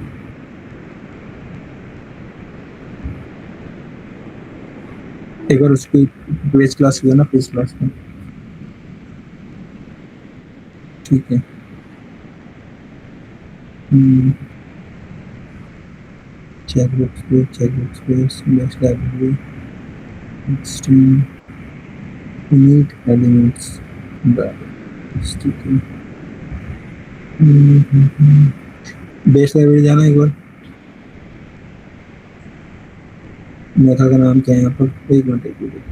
एक बार उसकी बेस क्लास किया ना, बेस क्लास में, ठीक है। चेकबॉक्स पे, चेकबॉक्स पे, base library extend unique elements, ठीक है। बेस लाइब्रेरी जाना एक बार। मेथड का नाम क्या है यहाँ पर? एक मिनट, एक मिनट,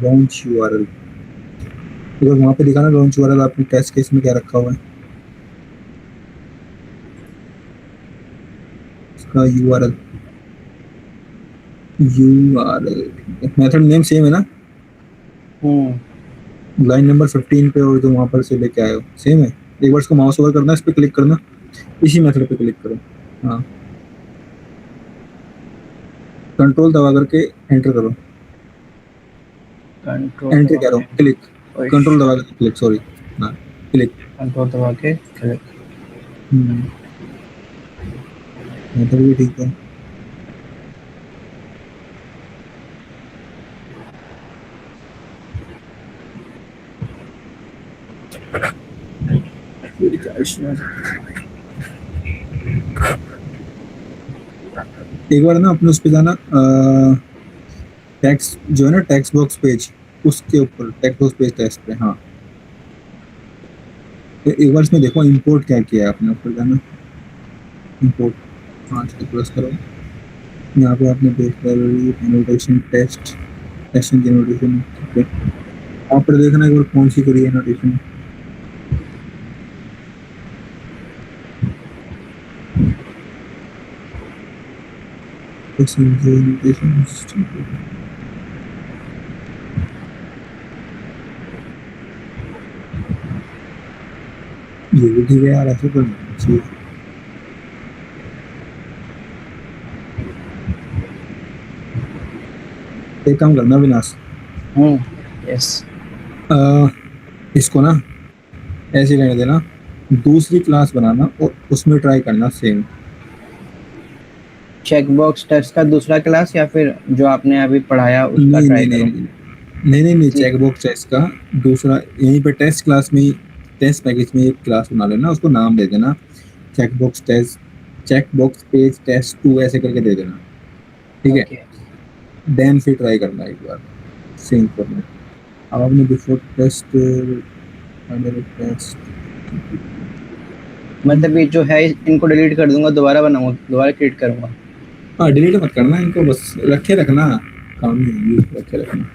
लॉन्च यूआरएल, एक बार वहाँ पे दिखाना लॉन्च यूआरएल आपने टेस्ट केस में क्या रखा हुआ है, इसका URL, URL method name same है ना? लाइन नंबर 15 पे, और जो वहाँ पर से लेके आए हो सेम है। एक बार इसको माउस ओवर करना, इस पे क्लिक करना, इसी मेथड पे क्लिक करो, हाँ, कंट्रोल दबा करके एंटर करो, एंटर करो, क्लिक, कंट्रोल दबा करके क्लिक, सॉरी, हाँ, क्लिक, कंट्रोल दबा के क्लिक। मेथड भी ठीक है। एक बार ना अपने उस पे जाना, टेक्स्ट जो है ना, टेक्स्ट बॉक्स पेज, उसके ऊपर टेक्स्ट बॉक्स पेज टेस्ट पे, हाँ, तो एक बार इसमें देखो इंपोर्ट क्या किया है आपने, ऊपर जाना, इंपोर्ट, हाँ, प्रेस करो, यहाँ पे आपने base library annotation test, text annotation, ठीक है, वहाँ पर देखना एक बार कौन सी करी है एनोटेशन, ये भी ठीक है यार, ऐसे करना चाहिए। एक काम करना विनाश, यस, इसको ना ऐसे रहने देना, दूसरी क्लास बनाना और उसमें ट्राई करना सेम। चेकबॉक्स टेस्ट का दूसरा क्लास या फिर जो आपने अभी पढ़ाया उसका नहीं ट्राई नहीं करो? नहीं नहीं नहीं, चेकबॉक्स टेस्ट का दूसरा, यहीं पे टेस्ट क्लास में, टेस्ट पैकेज में एक क्लास बना लेना, उसको नाम दे देना checkbox test, checkbox page test 2 ऐसे करके दे देना, ठीक है। देन फिर ट्राई करना एक बार सिंक करना। अब आपने बिफोर टेस्ट टेस्ट मतलब ये जो है इनको डिलीट कर दूंगा, दोबारा बनाऊंगा, दोबारा क्रिएट करूंगा। हाँ डिलीट मत करना इनको, बस रखे रखना, काम ही है ये, रखे रखना।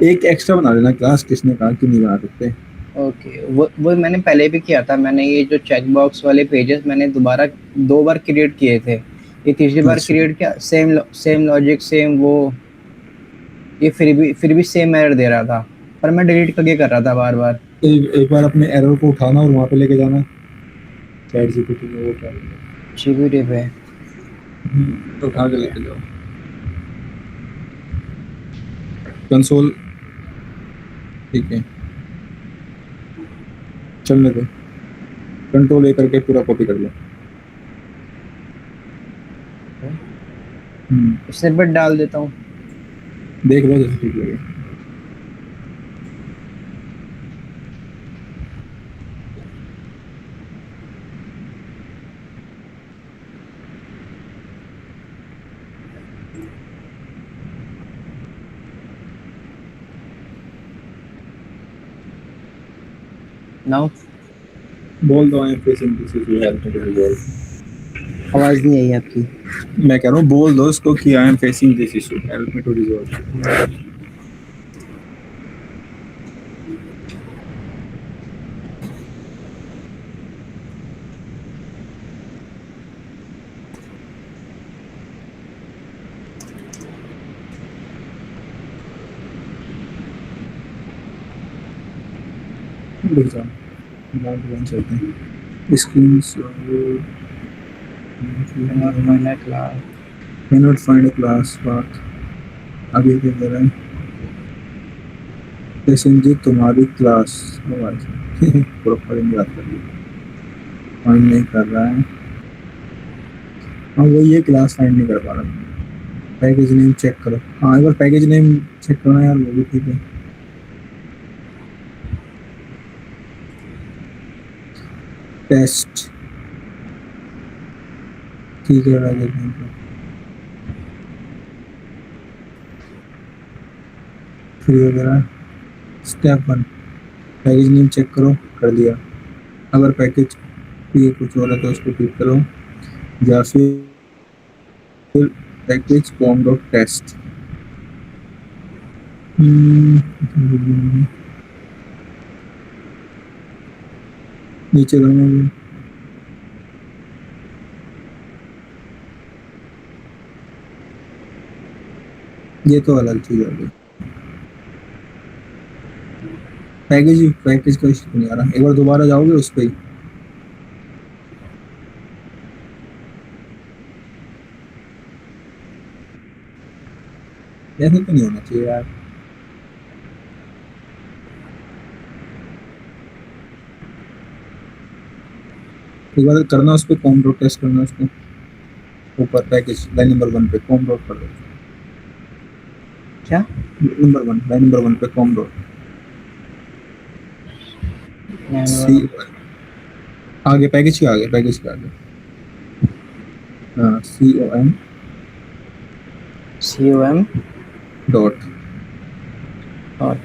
एक एक्स्ट्रा बना लेना क्लास, किसने कहा कि नहीं बना सकते। ओके, वो मैंने पहले भी किया था। मैंने ये जो चेक बॉक्स वाले पेजेस मैंने दोबारा 2 बार क्रिएट किए थे। ये तीसरी बार अच्छा। क्रिएट किया, सेम लॉजिक, सेम वो, ये फिर भी सेम एरर दे रहा था, पर मैं डिलीट करके कर रहा था बार बार। एक बार अपने एरर को उठाना और वहाँ पे लेके जाना चैट जीपीटी में, वो क्या जीपीटी पे तो उठा के लेके जाओ कंसोल। ठीक है चलने दो, कंट्रोल ए करके पूरा कॉपी कर लो। स्निपेट डाल देता हूँ। देख लो जैसे ठीक लगे। नाउ बोल दो I am facing this issue, help me to resolve. आवाज नहीं आई आपकी। मैं कह रहा हूँ बोल दो उसको कि I am facing this issue, help me to resolve. रुक जाओ, बात बन चलते हैं। Screen cannot find a class path। आगे क्या कह रहा है? पैसेंजर तुम्हारी क्लास प्रॉपर याद कर ली, फाइंड नहीं कर रहा है। हाँ वही ये क्लास फाइंड नहीं कर पा रहा। पैकेज नेम चेक करो, हाँ एक बार पैकेज नेम चेक करना यार, वो भी ठीक है। टेस्ट ठीक है पैकेज नेम फ्री वगैरह। स्टेप 1 पैकेज नेम चेक करो, कर दिया। अगर पैकेज ये कुछ और है तो उसको क्लिक करो, या फिर पैकेज कॉम डॉट टेस्ट। नीचे करना, ये तो अलग चीज हो गई। पैकेज का इश्यू नहीं आ रहा, एक बार दोबारा जाओगे उस पर। ऐसा तो नहीं होना चाहिए यार। एक बार करना उस पर, कॉम डॉट टेस्ट करना उसको ऊपर पैकेज लाइन नंबर 1 पे कॉम डॉट कर दो। क्या लाइन नंबर 1 पे कॉम डॉट आगे पैकेज के आगे हाँ com डॉट और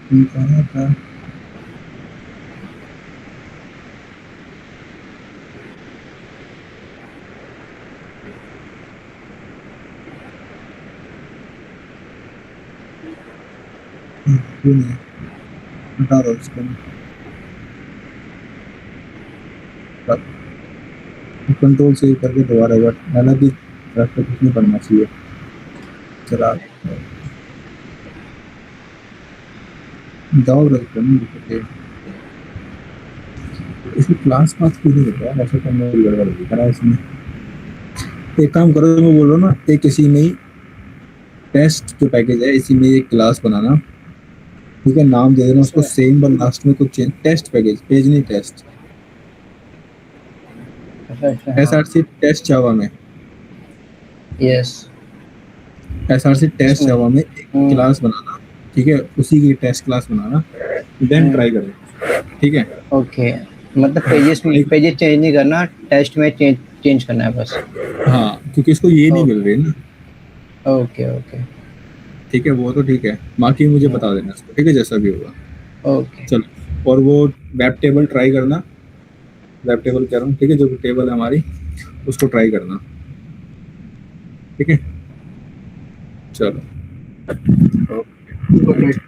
कहाँ था? हटा दो उसको, कंट्रोल से करके दोबारा एक बार, हालांकि कुछ नहीं करना चाहिए। चला जाओ इसमें क्लास पास क्यों नहीं होता है? ऐसा करना गड़बड़ दिख रहा है इसमें। एक काम करो, मैं बोल रहा हूँ ना, एक इसी में ही टेस्ट जो पैकेज है इसी में एक क्लास बनाना, ठीक है? नाम दे देना उसको सेम, पर लास्ट में कुछ चेंज, टेस्ट पैकेज, पेज नहीं टेस्ट। एसआरसी टेस्ट जावा में, यस एसआरसी टेस्ट जावा में एक क्लास बनाना, ठीक है? उसी की टेस्ट क्लास बनाना, देन ट्राई करें, ठीक है? ओके मतलब पेजेस चेंज नहीं करना, टेस्ट में चेंज करना है बस। हाँ, क्योंकि इसको ये नहीं मिल रही ना। ओके ओके ठीक है, वो तो ठीक है, बाकी मुझे बता देना इसको, ठीक है, जैसा भी होगा। ओके। चलो, और वो वेब टेबल ट्राई करना, वेब टेबल कह रहा हूँ, ठीक है, जो टेबल है हमारी उसको ट्राई करना, ठीक है। चलो, गुड नाइट।